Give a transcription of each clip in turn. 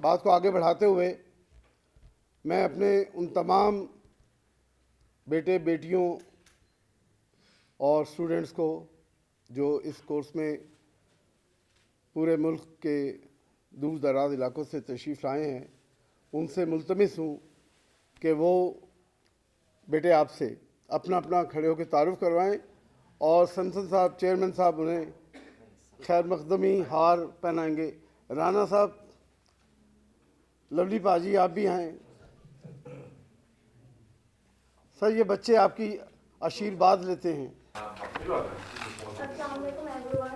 बात को आगे बढ़ाते हुए मैं अपने उन तमाम बेटे बेटियों और स्टूडेंट्स को जो इस कोर्स में पूरे मुल्क के दूर दराज इलाकों से तशरीफ़ लाए हैं, उनसे मुल्तमिस हूँ कि वो बेटे आपसे अपना अपना खड़े होकर तारुफ़ करवाएं और संसद साहब, चेयरमैन साहब उन्हें खैर मकदमी हार पहनाएंगे। राना साहब, लवली पाजी आप भी हैं। सर, ये बच्चे आपकी आशीर्वाद लेते हैं। अस्सलाम वालेकुम एवरीवन।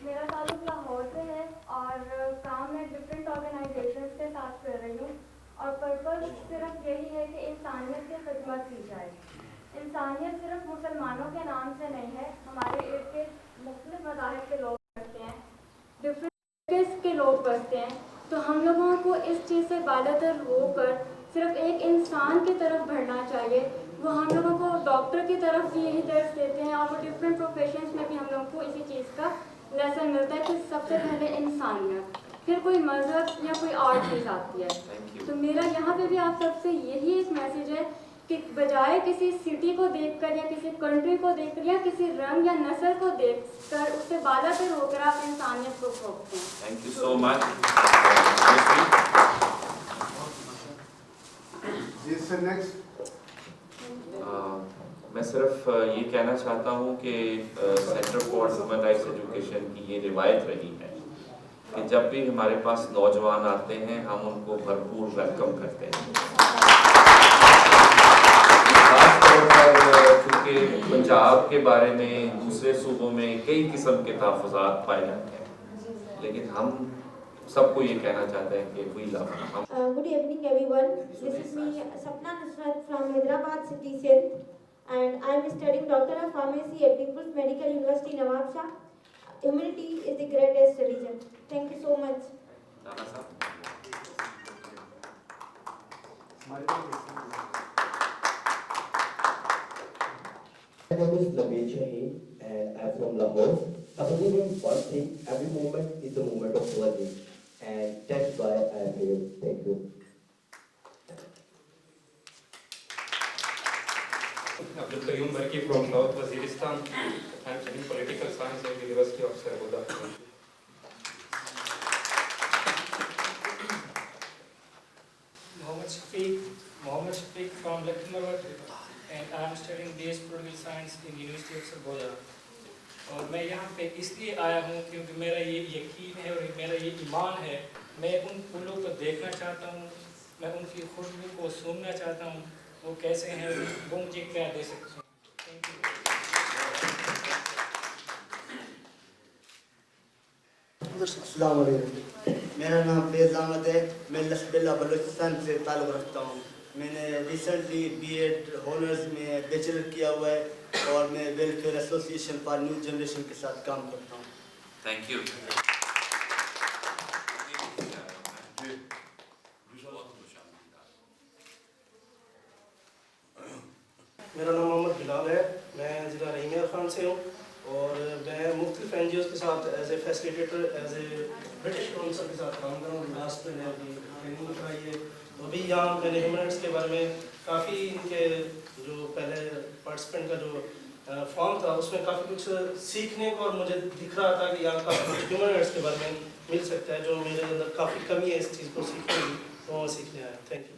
मेरा ताल्लुक लाहौर से है और काम मैं डिफरेंट ऑर्गेनाइजेशंस के साथ कर रही हूँ और पर्पस सिर्फ यही है कि इंसानियत की खिदमत की जाए। इंसानियत सिर्फ मुसलमानों के नाम से नहीं है, हमारे इर्द गिर्द मुख्तलिफ मज़ाहिब के लोग बसते हैं, डिफरेंट के लोग बसते हैं। तो हम लोगों को इस चीज़ से बालातर होकर सिर्फ एक इंसान की तरफ बढ़ना चाहिए। वो हम लोगों को डॉक्टर की तरफ भी यही दर्ज देते हैं और वो डिफरेंट प्रोफेशंस में भी हम लोगों को इसी चीज़ का लेसन मिलता है कि सबसे पहले इंसानियत, फिर कोई मज़हब या कोई और चीज़ आती है। तो मेरा यहाँ पे भी आप सबसे यही एक मैसेज है कि बजाय किसी सिटी को देखकर या किसी कंट्री को देखकर या किसी रंग या नस्ल को देखकर उससे बालातर होकर आप इंसानियत को खोजते हैं। Thank you so much. जिससे नेक्स्ट मैं सिर्फ ये कहना चाहता हूँ कि centre for human rights education की ये रिवायत रही है कि जब भी हमारे पास नौजवान आते हैं हम उनको भरपूर वेलकम करते हैं। खासतौर पर क्योंकि पंजाब के बारे में दूसरे सूबों में कई किस्म के तहफ़्फ़ुज़ात पाए जाते हैं, लेकिन हम सबको ये कहना चाहते हैं कि वी लव हम। Good evening everyone. This is me Sapna Nusrat from Hyderabad city, Sindh, and I am studying Doctor of Pharmacy at People's Medical University, Nawabshah. Humility is the greatest religion. Thank you so much. My name is Lamesh Shaheen and I am from Lahore. I believe in one thing, every moment is a moment of learning, and that's why I am here. Thank you. Abdul Qayyum Barki from South Waziristan. I am studying political science at University of Sargodha. Mohammed Shafiq from Lucknow, and I am studying BS Political Science in University of Sargodha. और मैं यहाँ पे इसलिए आया हूँ क्योंकि मेरा ये यकीन है और मेरा ये ईमान है। मैं उन फूलों को देखना चाहता हूँ, मैं उनकी खुशबू को सूंघना चाहता हूँ। वो कैसे हैं वो मुझे क्या दे सकते हैं। Thank you. अस्सलाम वालेकुम, मेरा नाम फैज़ अहमद है। मैं लसबिल्ला बलूचिस्तान से ताल्लुक़ रखता हूँ। मैंने रिसेंटली बीएड ऑनर्स में बैचलर किया हुआ है और मैं welfare association for new generation के साथ काम करता हूँ। Thank you. मेरा नाम मोहम्मद बिलाल है। मैं ज़िला रहीमिया खान से हूँ और मैं मुख्तलिफ NGOs के साथ as a facilitator, as a British Council के साथ काम कर रहा हूँ। लास्ट मैंने अपनी ट्रेनिंग कराई है। अभी यहाँ मैंने ह्यूमन राइट्स के बारे में काफ़ी इनके जो पहले पार्टिसिपेंट का जो फॉर्म था उसमें काफ़ी कुछ सीखने को और मुझे दिख रहा था कि यहाँ काफ़ी कुछ ह्यूमन राइट्स के बारे में मिल सकता है, जो मेरे अंदर काफ़ी कमी है इस चीज़ को सीखने की, तो मैं सीखने आया। Thank you.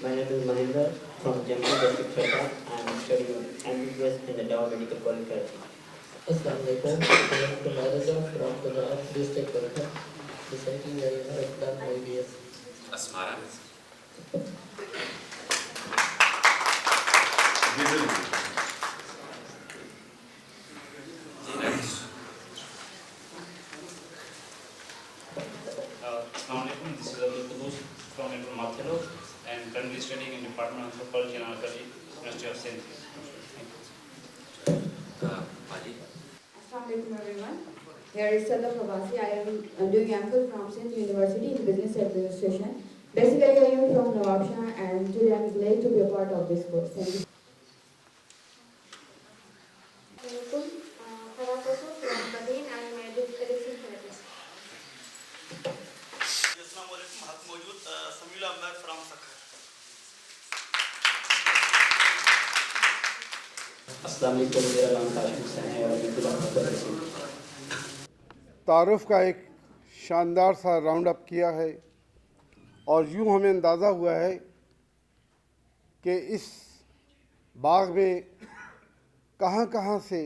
My name is Mahinder from Jammu District, Chhattisgarh. I am studying MBBS in the Dow Medical College. Assalamu alaikum. I am Kumaraza from the North District, Chhattisgarh. Recently, I have done my BS. Asmara. Assalamualaikum. This is Abdul Qudus from Mathilo and currently studying in Department of Anthropology and Archaeology, University of Sindh. Assalamu alaikum everyone. Here is Sadaf Abasi. I am doing MPhil from Sindh University in Business Administration. Basically, I am from Nawabshah and today I am glad to be a part of this course. Thank you. Farah Kapoor from Qadir. अस्सलाम वालेकुम, मेरा नाम काशिम हुसैन है और मैं जिला मुहब्बत से हूँ। तारुफ का एक शानदार सा राउंड अप किया है और यूँ हमें अंदाज़ा हुआ है कि इस बाग में कहाँ कहाँ से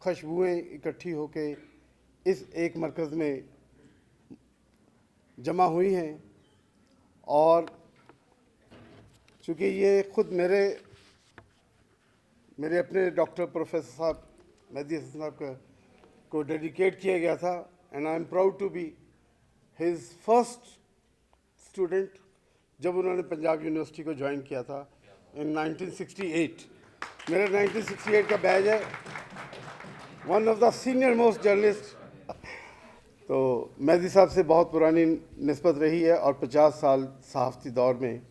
खुशबुएँ इकट्ठी होके इस एक मरकज़ में जमा हुई हैं। और चूँकि ये ख़ुद मेरे अपने डॉक्टर प्रोफेसर साहब मेहदी हसन साहब को डेडिकेट किया गया था, and I am proud to be his first student जब उन्होंने पंजाब यूनिवर्सिटी को ज्वाइन किया था इन 1968। मेरा 1968 का बैच है, one of the senior most journalist. तो मेहदी साहब से बहुत पुरानी निस्बत रही है और 50 साल सहाफ़ती दौर में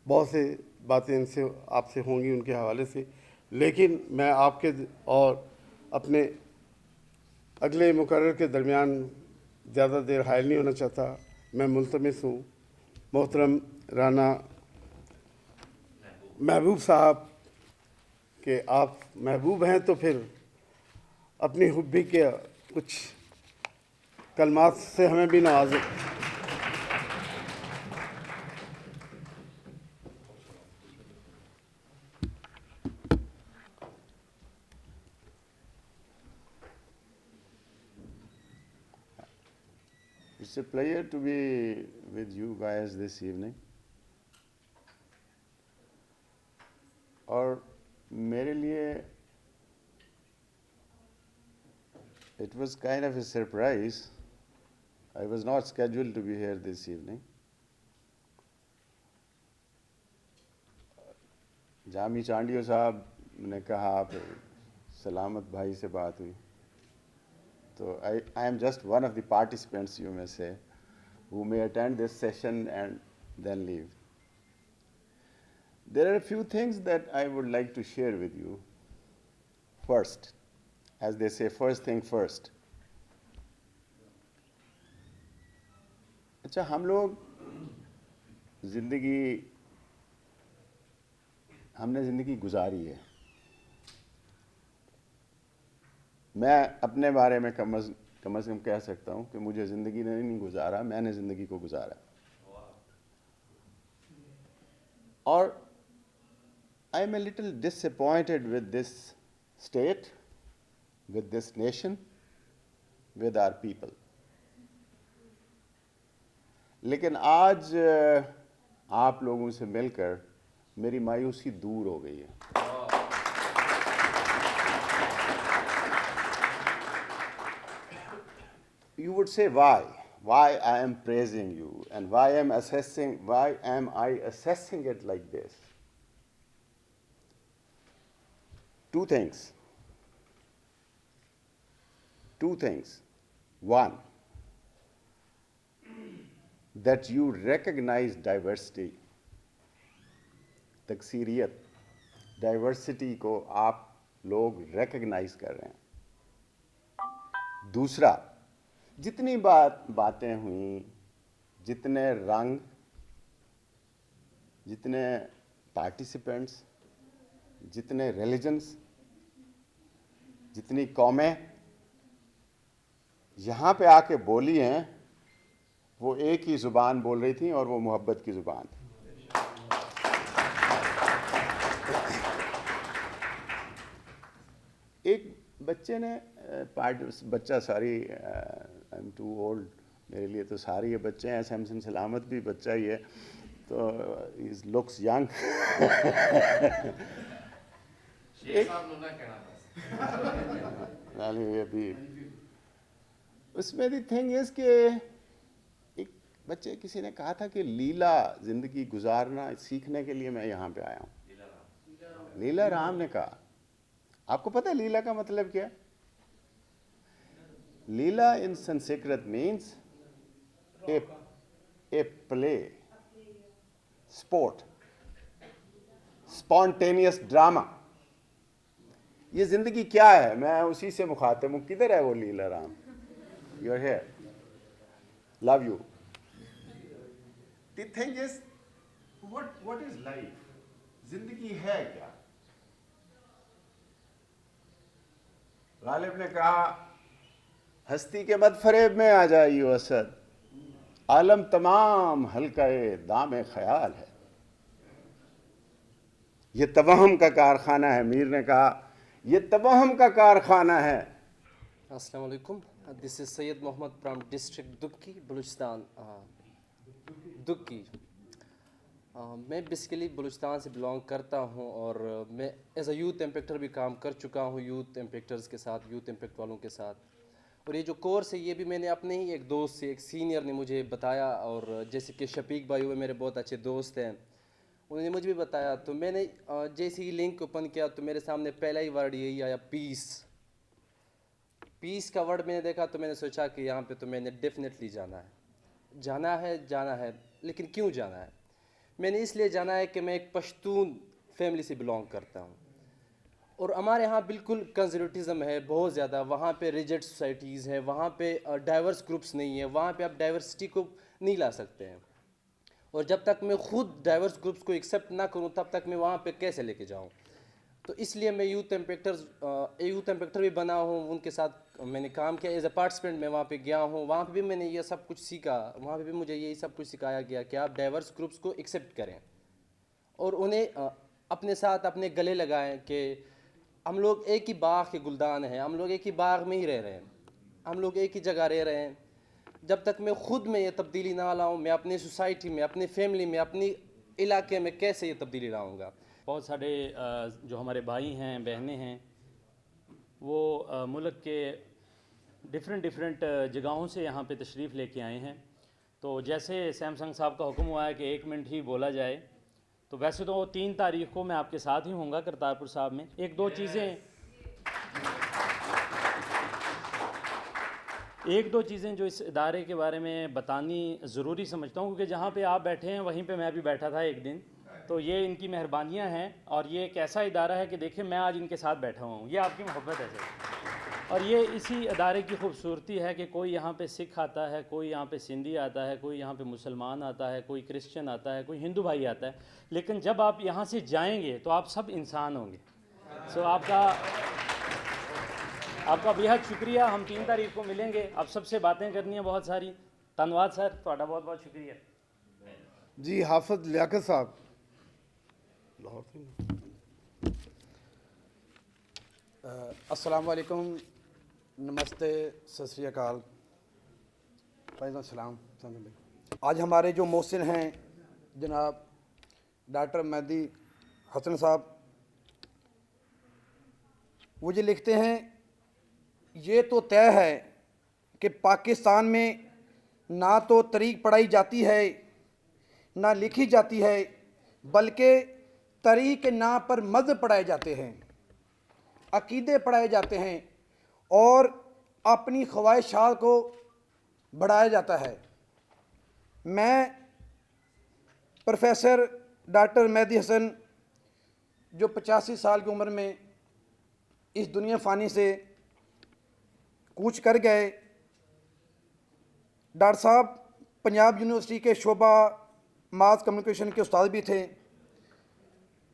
बहुत से बातें इनसे आपसे होंगी उनके हवाले से। लेकिन मैं आपके और अपने अगले मुकर्रर के दरमियान ज़्यादा देर हायल नहीं होना चाहता। मैं मुल्तमिस हूँ मोहतरम राना महबूब साहब के, आप महबूब हैं तो फिर अपनी हुब्बी के कुछ कलमात से हमें भी नवाजें। It's a pleasure to be with you guys this evening. और मेरे लिए it was kind of a surprise. I was not scheduled to be here this evening. Jami Chandio साहब ने कहा आप सलामत भाई से बात हुई, तो I am just one of the participants, you may say, who may attend this session and then leave. There are a few things that I would like to share with you. First, as they say, first thing first. अच्छा, हम लोग हमने ज़िंदगी गुजारी है। मैं अपने बारे में कम से कम कह सकता हूँ कि मुझे ज़िंदगी ने नहीं गुजारा, मैंने ज़िंदगी को गुजारा। और I am a little disappointed with this state, with this nation, with our people. लेकिन आज आप लोगों से मिलकर मेरी मायूसी दूर हो गई है। You would say why? Why I am praising you and why am I assessing it like this? Two things. One, that you recognize diversity, तकसीरियत, diversity को आप लोग recognize कर रहे हैं। दूसरा, जितनी बातें हुई, जितने रंग, जितने participants, जितने religions, जितनी कौमें यहाँ पे आके बोली हैं, वो एक ही ज़ुबान बोल रही थी और वो मोहब्बत की ज़ुबान थी। एक बच्चे ने बच्चा सारी आई एम टू ओल्ड, मेरे लिए तो सारी ये बच्चे हैं, सैमसन सलामत भी बच्चा ही है, तो इज लुक्स यंग। उसमें दी थिंग इज कि एक बच्चे किसी ने कहा था कि लीला जिंदगी गुजारना सीखने के लिए मैं यहाँ पे आया हूँ। लीला राम ने कहा, आपको पता है लीला का मतलब क्या है? लीला इन Sanskrit means a play, sport, spontaneous drama. ये जिंदगी क्या है? मैं उसी से मुखातिब हूँ। किधर है वो Leela Ram? You are here, love you. The thing is what is life? जिंदगी है क्या? गालिब ने कहा, हस्ती के मदफरेब में आ जाइयो असद, आलम तमाम हल्का-ए दाम ख्याल है। ये तवहम का कारखाना है। मीर ने कहा, ये तवहम का कारखाना है। अस्सलाम वालेकुम, this is Syed Mohammad from district Dukki, Balochistan. Dukki, मैं बेसिकली बलूचिस्तान से बिलोंग करता हूँ और मैं एज अ यूथ इम्पेक्टर भी काम कर चुका हूँ, यूथ इम्पेक्टर्स के साथ, यूथ इम्पेक्ट वालों के साथ। और ये जो कोर्स है ये भी मैंने अपने ही एक दोस्त से, एक सीनियर ने मुझे बताया, और जैसे कि शफीक भाई हुए मेरे बहुत अच्छे दोस्त हैं, उन्होंने मुझे भी बताया। तो मैंने जैसे ही लिंक ओपन किया तो मेरे सामने पहला ही वर्ड यही आया, पीस। पीस का वर्ड मैंने देखा तो मैंने सोचा कि यहाँ पे तो मैंने डेफिनेटली जाना है। लेकिन क्यों जाना है? मैंने इसलिए जाना है कि मैं एक पश्तून फैमिली से बिलोंग करता हूँ और हमारे यहाँ बिल्कुल कंजर्वेटिज़म है बहुत ज़्यादा। वहाँ पे रिजिड सोसाइटीज़ हैं, वहाँ पे डाइवर्स ग्रुप्स नहीं है, वहाँ पे आप डाइवर्सिटी को नहीं ला सकते हैं। और जब तक मैं खुद डाइवर्स ग्रुप्स को एक्सेप्ट ना करूँ तब तक मैं वहाँ पे कैसे लेके जाऊँ? तो इसलिए मैं यूथ इम्पेक्टर भी बना हूँ, उनके साथ मैंने काम किया, एज ए पार्टिसिपेंट मैं वहाँ पे गया हूँ। वहाँ पे भी मैंने ये सब कुछ सीखा, वहाँ पे भी मुझे यही सब कुछ सिखाया गया कि आप डाइवर्स ग्रुप्स को एक्सेप्ट करें और उन्हें अपने साथ अपने गले लगाएं कि हम लोग एक ही बाग के गुलदान हैं, हम लोग एक ही बाग में ही रह रहे हैं, हम लोग एक ही जगह रह रहे हैं। जब तक मैं खुद में ये तब्दीली ना लाऊं, मैं अपनी सोसाइटी में, अपनी फैमिली में, अपनी इलाके में कैसे ये तब्दीली लाऊंगा? बहुत सारे जो हमारे भाई हैं, बहनें हैं, वो मुल्क के डिफरेंट जगहों से यहाँ पे तशरीफ़ लेके आए हैं। तो जैसे सैमसंग साहब का हुक्म हुआ है कि 1 मिनट ही बोला जाए, तो वैसे तो 3 तारीख़ को मैं आपके साथ ही होऊंगा करतारपुर साहब में। एक दो चीज़ें जो इस इदारे के बारे में बतानी ज़रूरी समझता हूँ, क्योंकि जहाँ पे आप बैठे हैं वहीं पे मैं भी बैठा था एक दिन। तो ये इनकी मेहरबानियाँ हैं और ये एक ऐसा इदारा है कि देखिए मैं आज इनके साथ बैठा हुआ हूँ, ये आपकी मोहब्बत है सर। और ये इसी इदारे की खूबसूरती है कि कोई यहाँ पे सिख आता है, कोई यहाँ पे सिंधी आता है, कोई यहाँ पे मुसलमान आता है, कोई क्रिश्चियन आता है, कोई हिंदू भाई आता है, लेकिन जब आप यहाँ से जाएंगे तो आप सब इंसान होंगे। सो आपका बेहद शुक्रिया। हम 3 तारीख को मिलेंगे, आप सबसे बातें करनी है बहुत सारी। धन्यवाद सर, ਤੁਹਾਡਾ बहुत बहुत शुक्रिया जी। हाफिज लियाकत साहब लाहौर से। अस्सलाम वालेकुम, नमस्ते, सत श्री अकाल, सलाम। आज हमारे जो मोहसिन हैं जनाब डॉक्टर मेहदी हसन साहब, वो ये लिखते हैं, ये तो तय है कि पाकिस्तान में ना तो तरीक़ पढ़ाई जाती है ना लिखी जाती है, बल्कि तरीक़ ना पर मज़हब पढ़ाए जाते हैं, अक़ीदे पढ़ाए जाते हैं और अपनी ख्वाहिशात को बढ़ाया जाता है। मैं प्रोफेसर डॉक्टर मेहदी हसन, जो 85 साल की उम्र में इस दुनिया फ़ानी से कूच कर गए, डॉक्टर साहब पंजाब यूनिवर्सिटी के शोबा मास कम्युनिकेशन के उस्ताद भी थे।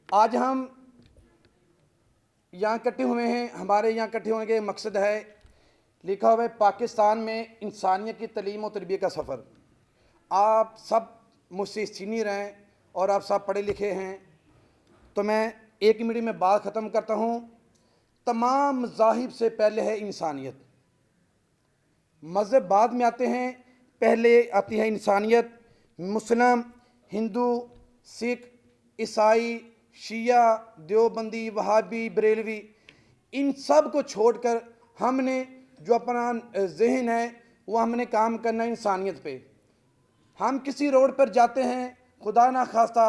आज हम यहाँ इकट्ठे हुए हैं, हमारे यहाँ इकट्ठे होने का मकसद है, लिखा हुआ है पाकिस्तान में इंसानियत की तलीम और तरबियत का सफ़र। आप सब मुझसे सीनियर हैं और आप सब पढ़े लिखे हैं, तो मैं 1 मिनट में बात ख़त्म करता हूँ। तमाम मज़ाहिब से पहले है इंसानियत, मज़हब बाद में आते हैं, पहले आती है इंसानियत। मुस्लिम, हिंदू, सिख, ईसाई, शिया, देवबंदी, वहाबी, बरेलवी, इन सब को छोड़कर हमने जो अपना जहन है वो हमने काम करना है इंसानियत पे। हम किसी रोड पर जाते हैं, खुदा ना खास्ता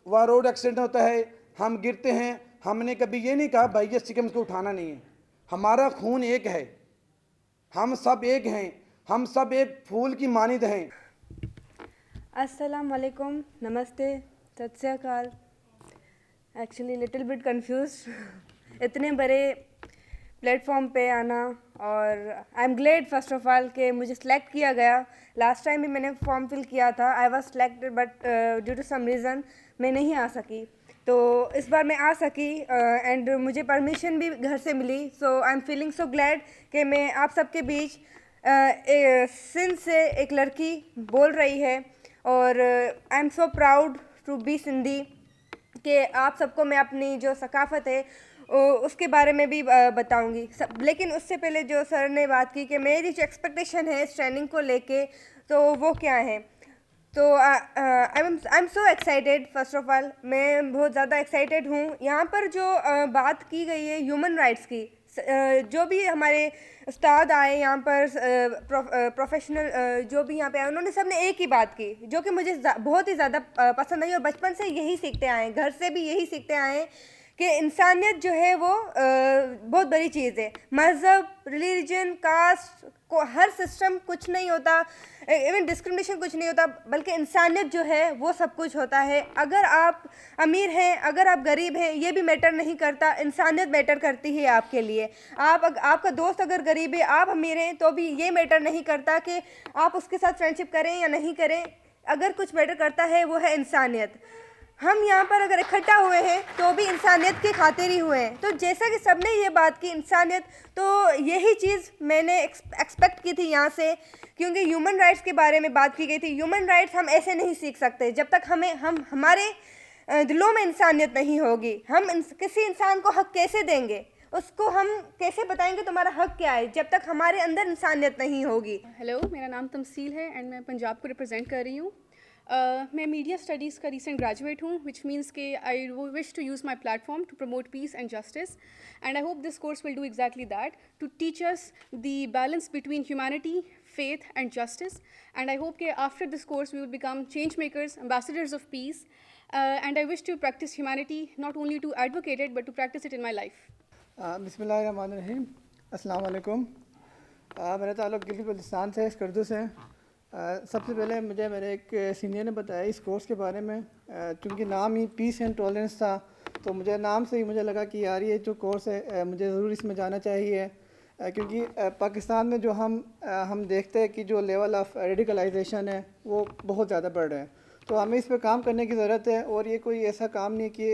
वह रोड एक्सीडेंट होता है, हम गिरते हैं, हमने कभी ये नहीं कहा भाई ये सिकम को उठाना नहीं है। हमारा खून एक है, हम सब एक हैं, हम सब एक फूल की मानिद हैं। अस्सलाम वालेकुम, नमस्ते, सत श्री अकाल। एक्चुअली लिटिल बिट कंफ्यूज्ड इतने बड़े प्लेटफॉर्म पे आना, और I M Glade first of all कि मुझे सेलेक्ट किया गया। लास्ट टाइम भी मैंने फॉर्म फिल किया था, I was selected, but due to some reason मैं नहीं आ सकी। तो इस बार मैं आ सकी एंड मुझे परमिशन भी घर से मिली। So I am feeling so glad कि मैं आप सबके बीच सिंध से एक लड़की बोल रही है और I am so proud to be Sindhi कि आप सबको मैं अपनी जो सकाफ़त है उसके बारे में भी बताऊंगी। लेकिन उससे पहले जो सर ने बात की कि मेरी जो एक्सपेक्टेशन है इस ट्रेनिंग को लेके, तो वो क्या है। तो आई am so excited. First of all मैं बहुत ज़्यादा एक्साइटेड हूँ। यहाँ पर जो बात की गई है ह्यूमन राइट्स की, जो भी हमारे उस्ताद आए यहाँ पर प्रोफेशनल जो भी यहाँ पे आए, उन्होंने सब ने एक ही बात की जो कि मुझे बहुत ही ज़्यादा पसंद आई और बचपन से यही सीखते आए हैं, घर से भी यही सीखते आए हैं कि इंसानियत जो है वो बहुत बड़ी चीज़ है। मज़हब, रिलीजन, कास्ट को हर सिस्टम कुछ नहीं होता, इवन डिस्क्रिमिनेशन कुछ नहीं होता, बल्कि इंसानियत जो है वो सब कुछ होता है। अगर आप अमीर हैं, अगर आप गरीब हैं, ये भी मैटर नहीं करता, इंसानियत मैटर करती है आपके लिए। आपका दोस्त अगर गरीब है, आप अमीर हैं, तो भी ये मैटर नहीं करता कि आप उसके साथ फ्रेंडशिप करें या नहीं करें। अगर कुछ मैटर करता है वो है इंसानियत। हम यहाँ पर अगर इकट्ठा हुए हैं तो भी इंसानियत की खातिर ही हुए हैं। तो जैसा कि सबने ये बात की इंसानियत, तो यही चीज़ मैंने एक्सपेक्ट की थी यहाँ से, क्योंकि ह्यूमन राइट्स के बारे में बात की गई थी। ह्यूमन राइट्स हम ऐसे नहीं सीख सकते जब तक हमारे दिलों में इंसानियत नहीं होगी। हम किसी इंसान को हक कैसे देंगे, उसको हम कैसे बताएंगे तुम्हारा हक क्या है, जब तक हमारे अंदर इंसानियत नहीं होगी। हेलो, मेरा नाम तमसील है एंड मैं पंजाब को रिप्रेजेंट कर रही हूँ। मैं मीडिया स्टडीज़ का रिसेंट ग्रेजुएट हूँ, विच मीन्स के I wish to use my platform to promote peace and justice, and I hope this course will do exactly that, to teach us the balance between humanity, faith and justice, and I hope that after this course we will become change makers, ambassadors of peace, and I wish to practice humanity, not only to advocate it but to practice it in my life. बिस्मिल्लाहिर्रहमानिर्रहीम। अस्सलाम वालेकुम। मेरा ताल्लुक़ गिलगित बल्तिस्तान से, स्कर्दू से। सबसे पहले मेरे एक सीनियर ने बताया इस कोर्स के बारे में, चूँकि नाम ही पीस एंड टॉलरेंस था, तो मुझे नाम से ही मुझे लगा कि यार ये जो कोर्स है मुझे ज़रूर इसमें जाना चाहिए, क्योंकि पाकिस्तान में जो हम देखते हैं कि जो लेवल ऑफ रेडिकलाइजेशन है वो बहुत ज़्यादा बढ़ रहा है। तो हमें इस पर काम करने की ज़रूरत है, और ये कोई ऐसा काम नहीं कि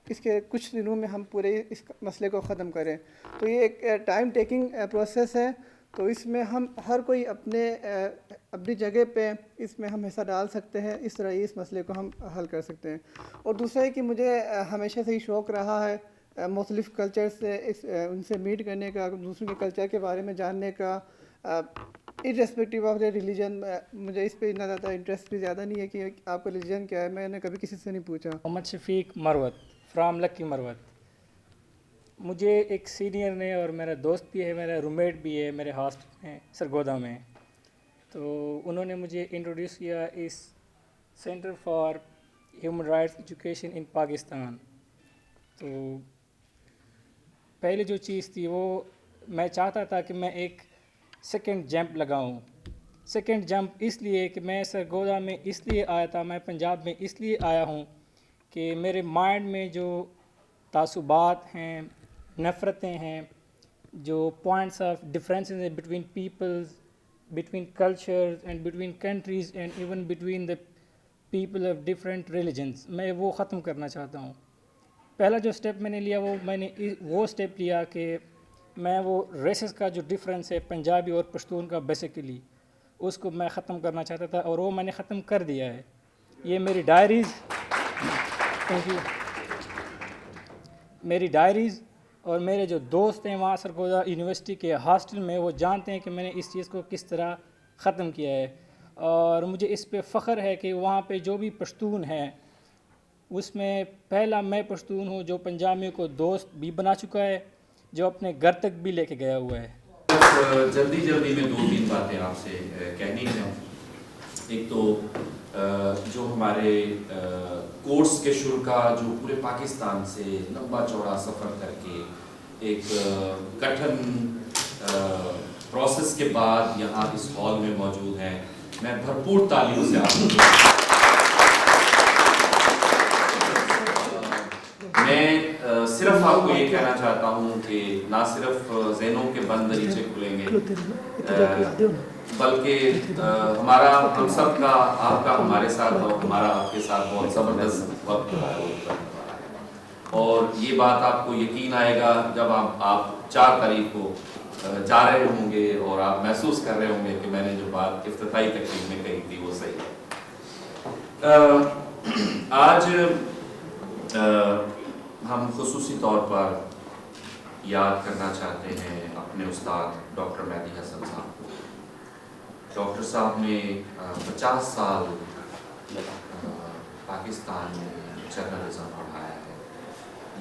इसके कुछ दिनों में हम पूरे इस मसले को ख़त्म करें। तो ये एक टाइम टेकिंग प्रोसेस है, तो इसमें हम हर कोई अपनी जगह पे इसमें हम हिस्सा डाल सकते हैं। इस तरह इस मसले को हम हल कर सकते हैं। और दूसरा है कि मुझे हमेशा से ही शौक़ रहा है मुख्तलिफ़ कल्चर से उनसे मीट करने का, दूसरों के कल्चर के बारे में जानने का, इर्रेस्पेक्टिव ऑफ द रिलीजन। मुझे इस पर इतना ज़्यादा इंटरेस्ट भी ज़्यादा नहीं है कि आपका रिलीजन क्या है, मैंने कभी किसी से नहीं पूछा। मोहम्मद शफीक मरवत फ्राम लक्की मरवत। मुझे एक सीनियर ने और मेरा दोस्त भी है, मेरा रूममेट भी है मेरे हॉस्टल में सरगोदा में, तो उन्होंने मुझे इंट्रोड्यूस किया इस centre for human rights education in Pakistan. तो पहले जो चीज़ थी वो मैं चाहता था कि मैं एक सेकंड जंप लगाऊं। सेकंड जंप इसलिए कि मैं सरगोदा में इसलिए आया था, मैं पंजाब में इसलिए आया हूं कि मेरे माइंड में जो तासुबात हैं, नफ़रतें हैं, जो पॉइंट्स ऑफ डिफरेंसेस हैं between peoples, between cultures and between countries and even between the people of different religions, मैं वो ख़त्म करना चाहता हूँ। पहला जो स्टेप मैंने लिया मैंने वो स्टेप लिया कि मैं वो रेसेस का जो डिफरेंस है पंजाबी और पश्तून का बेसिकली, उसको मैं ख़त्म करना चाहता था, और वो मैंने ख़त्म कर दिया है। ये मेरी डायरीज़, थैंक यू, मेरी डायरीज़ और मेरे जो दोस्त हैं वहाँ सरगोदा यूनिवर्सिटी के हॉस्टल में, वो जानते हैं कि मैंने इस चीज़ को किस तरह ख़त्म किया है। और मुझे इस पे फ़ख्र है कि वहाँ पे जो भी पश्तून हैं उसमें पहला मैं पश्तून हूँ जो पंजाबियों को दोस्त भी बना चुका है, जो अपने घर तक भी लेके गया हुआ है। जल्दी में 2-3 बातें आपसे कहनी हैं। एक तो जो हमारे कोर्स के शुरू का जो पूरे पाकिस्तान से लंबा चौड़ा सफ़र करके एक कठिन प्रोसेस के बाद यहाँ इस हॉल में मौजूद हैं, मैं भरपूर तालियों से आपको मैं सिर्फ आपको ये कहना चाहता हूँ कि ना सिर्फ ज़हनों के बंद दरीचे खुलेंगे, बल्कि हमारा हम सब का, आपका हमारे साथ और हमारा आपके साथ बहुत ज़बरदस्त वक्त है। और ये बात आपको यकीन आएगा जब आप 4 तारीख को जा रहे होंगे और आप महसूस कर रहे होंगे कि मैंने जो बात इफ्तिताई तकरीब में कही थी वो सही है। आज हम खुसूसी तौर पर याद करना चाहते हैं अपने उस्ताद डॉक्टर मेहदी हसन साहब को। डॉक्टर साहब ने 50 साल पाकिस्तान में जर्नलिज्म पढ़ाया है।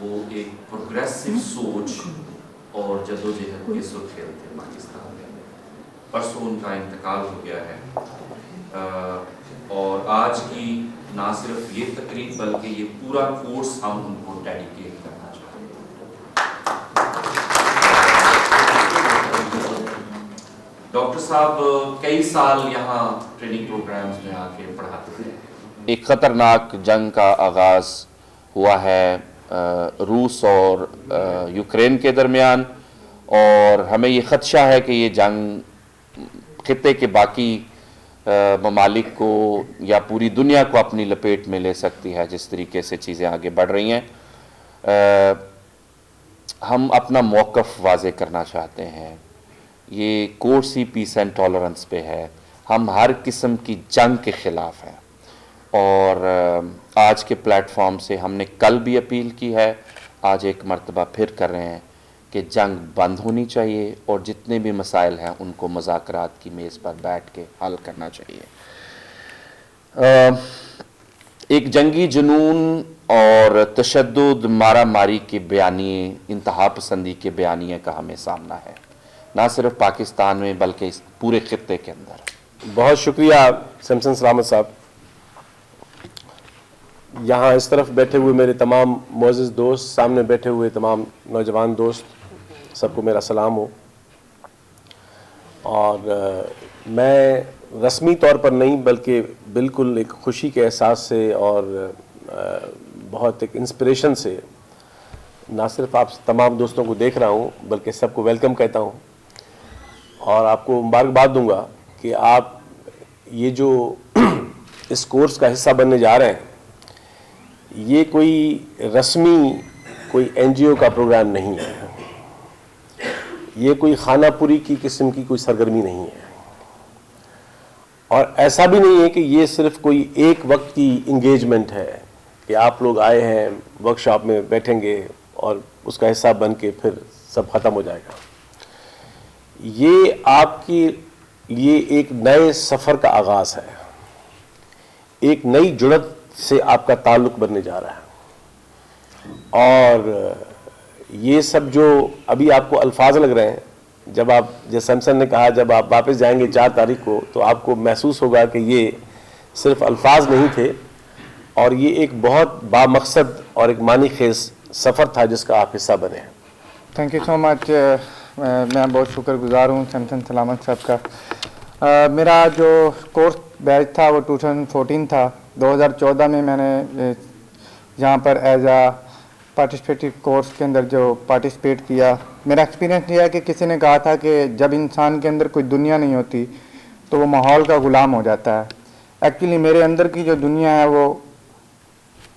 वो एक प्रोग्रेसिव सोच और जद्दोजहद के सुर्खेल थे पाकिस्तान में। परसों उनका इंतकाल हो गया है और आज की ना सिर्फ ये तकरीब बल्कि ये पूरा कोर्स हम उनको डेडिकेट करना चाहते हैं। डॉक्टर साहब कई साल यहाँ ट्रेनिंग प्रोग्राम्स में आके पढ़ाते थे। एक ख़तरनाक जंग का आगाज़ हुआ है रूस और यूक्रेन के दरमियान, और हमें ये ख़दशा है कि ये जंग ख़ित्ते के बाकी ममालिक को या पूरी दुनिया को अपनी लपेट में ले सकती है जिस तरीके से चीज़ें आगे बढ़ रही हैं। हम अपना मौक़िफ़ वाज़े करना चाहते हैं। ये कोर्स ही पीस एंड टॉलरेंस पे है। हम हर किस्म की जंग के ख़िलाफ़ हैं और आज के प्लेटफॉर्म से हमने कल भी अपील की है, आज एक मर्तबा फिर कर रहे हैं कि जंग बंद होनी चाहिए और जितने भी मसाइल हैं उनको मुज़ाकरात की मेज़ पर बैठ के हल करना चाहिए। एक जंगी जुनून और तशद्दुद मारा मारी के बयानिए, इंतहा पसंदी के बयानिए का हमें सामना है, ना सिर्फ पाकिस्तान में बल्कि इस पूरे खित्ते के अंदर। बहुत शुक्रिया सैमसन सलामत साहब। यहाँ इस तरफ बैठे हुए मेरे तमाम मोअज़्ज़िज़ दोस्त, सामने बैठे हुए तमाम नौजवान दोस्त, सबको मेरा सलाम हो। और मैं रस्मी तौर पर नहीं बल्कि बिल्कुल एक ख़ुशी के एहसास से और बहुत एक इंस्पिरेशन से ना सिर्फ आप तमाम दोस्तों को देख रहा हूँ बल्कि सबको वेलकम कहता हूँ और आपको मुबारकबाद दूंगा कि आप ये जो इस कोर्स का हिस्सा बनने जा रहे हैं, ये कोई रस्मी कोई एनजीओ का प्रोग्राम नहीं है, ये कोई खानापुरी की किस्म की कोई सरगर्मी नहीं है और ऐसा भी नहीं है कि ये सिर्फ कोई एक वक्त की इंगेजमेंट है कि आप लोग आए हैं वर्कशॉप में बैठेंगे और उसका हिस्सा बन के फिर सब ख़त्म हो जाएगा। ये आपके लिए एक नए सफ़र का आगाज़ है, एक नई जुड़त से आपका ताल्लुक़ बनने जा रहा है। और ये सब जो अभी आपको अल्फाज लग रहे हैं, जब आप जैसे सैमसन ने कहा जब आप वापस जाएंगे 4 तारीख को तो आपको महसूस होगा कि ये सिर्फ अल्फाज नहीं थे और ये एक बहुत बामकसद और एक मानी खेज सफ़र था जिसका आप हिस्सा बने हैं। Thank you so much. मैं बहुत शुक्रगुजार हूँ सैमसन सलामत साहब का। मेरा जो कोर्स बैच था वो 2014 था। 2014 में मैंने यहाँ पर एज आ पार्टिसिपेटिव कोर्स के अंदर जो पार्टिसिपेट किया। मेरा एक्सपीरियंस यह है कि किसी ने कहा था कि जब इंसान के अंदर कोई दुनिया नहीं होती तो वो माहौल का ग़ुलाम हो जाता है। एक्चुअली मेरे अंदर की जो दुनिया है वो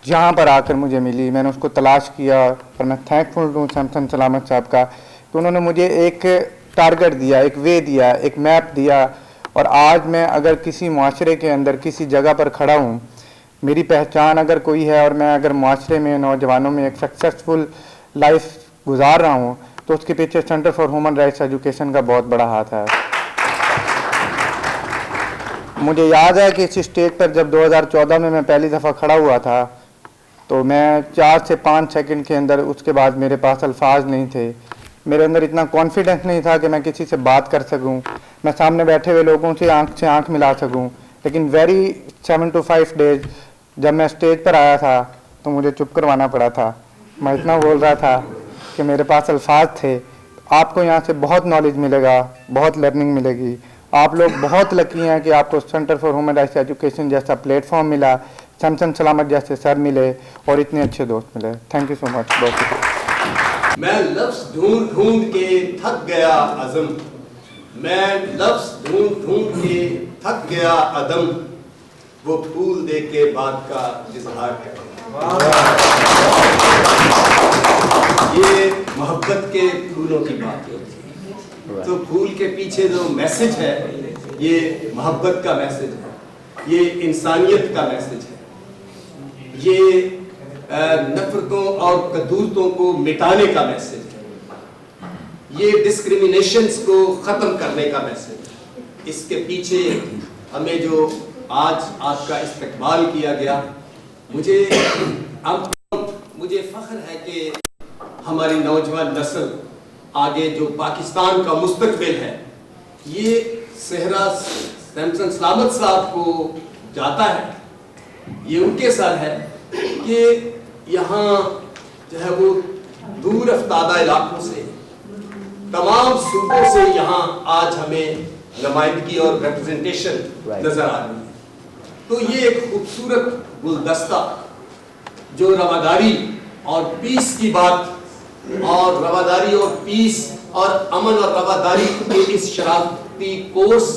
यहाँ पर आकर मुझे मिली, मैंने उसको तलाश किया और मैं थैंकफुल हूँ सैमसन सलामत साहब का कि उन्होंने मुझे एक टारगेट दिया, एक वे दिया, एक मैप दिया और आज मैं अगर किसी माशरे के अंदर किसी जगह पर खड़ा हूँ, मेरी पहचान अगर कोई है और मैं अगर माशरे में नौजवानों में एक सक्सेसफुल लाइफ गुजार रहा हूँ तो उसके पीछे centre for human rights education का बहुत बड़ा हाथ है। मुझे याद है कि इस स्टेज पर जब 2014 में मैं पहली दफ़ा खड़ा हुआ था तो मैं 4 से 5 सेकंड के अंदर, उसके बाद मेरे पास अल्फाज नहीं थे, मेरे अंदर इतना कॉन्फिडेंस नहीं था कि मैं किसी से बात कर सकूं, मैं सामने बैठे हुए लोगों से आंख मिला सकूं। लेकिन वेरी 7 to 5 डेज जब मैं स्टेज पर आया था तो मुझे चुप करवाना पड़ा था। मैं इतना बोल रहा था कि मेरे पास अल्फाज थे। आपको यहाँ से बहुत नॉलेज मिलेगा, बहुत लर्निंग मिलेगी। आप लोग बहुत लकी हैं कि आपको centre for human rights education जैसा प्लेटफॉर्म मिला, सैमसन सलामत जैसे सर मिले और इतने अच्छे दोस्त मिले। Thank you so much. बहुत शुक्रिया। मैं लफ्ज़ ढूंढ ढूंढ के थक गया अज़म, मैं लफ्ज़ ढूंढ ढूंढ के थक गया अदम, वो फूल दे के बात का इजहार है। ये मोहब्बत के फूलों की बात होती है। तो फूल के पीछे जो मैसेज है ये मोहब्बत का मैसेज है, ये इंसानियत का मैसेज है, ये नफरतों और कदूरतों को मिटाने का मैसेज है, ये डिस्क्रिमिनेशंस को ख़त्म करने का मैसेज है। इसके पीछे हमें जो आज आपका इस्तकबाल किया गया, मुझे फ़ख्र है कि हमारी नौजवान नस्ल आगे जो पाकिस्तान का मुस्तकबिल है, ये सेहरा सैमसन सलामत साहब को जाता है, ये उनके साथ है कि यहाँ जो है वो दूर अफ्तादा इलाकों से, तमाम सूबों से यहाँ आज हमें नुमाइंदगी और रिप्रेजेंटेशन नजर आ रही है। तो ये एक खूबसूरत गुलदस्ता जो रवादारी और पीस की बात, और रवादारी और पीस और अमन और रवादारी के इस शरारती कोर्स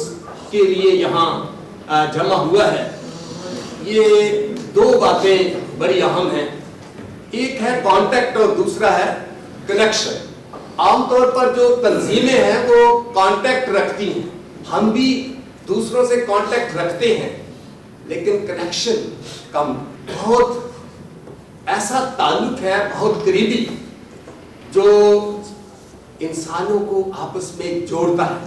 के लिए यहाँ जमा हुआ है। ये दो बातें बड़ी अहम हैं, एक है कांटेक्ट और दूसरा है कनेक्शन। आमतौर पर जो तंजीमें हैं वो कांटेक्ट रखती हैं, हम भी दूसरों से कांटेक्ट रखते हैं, लेकिन कनेक्शन कम। बहुत ऐसा ताल्लुक है, बहुत करीबी, जो इंसानों को आपस में जोड़ता है।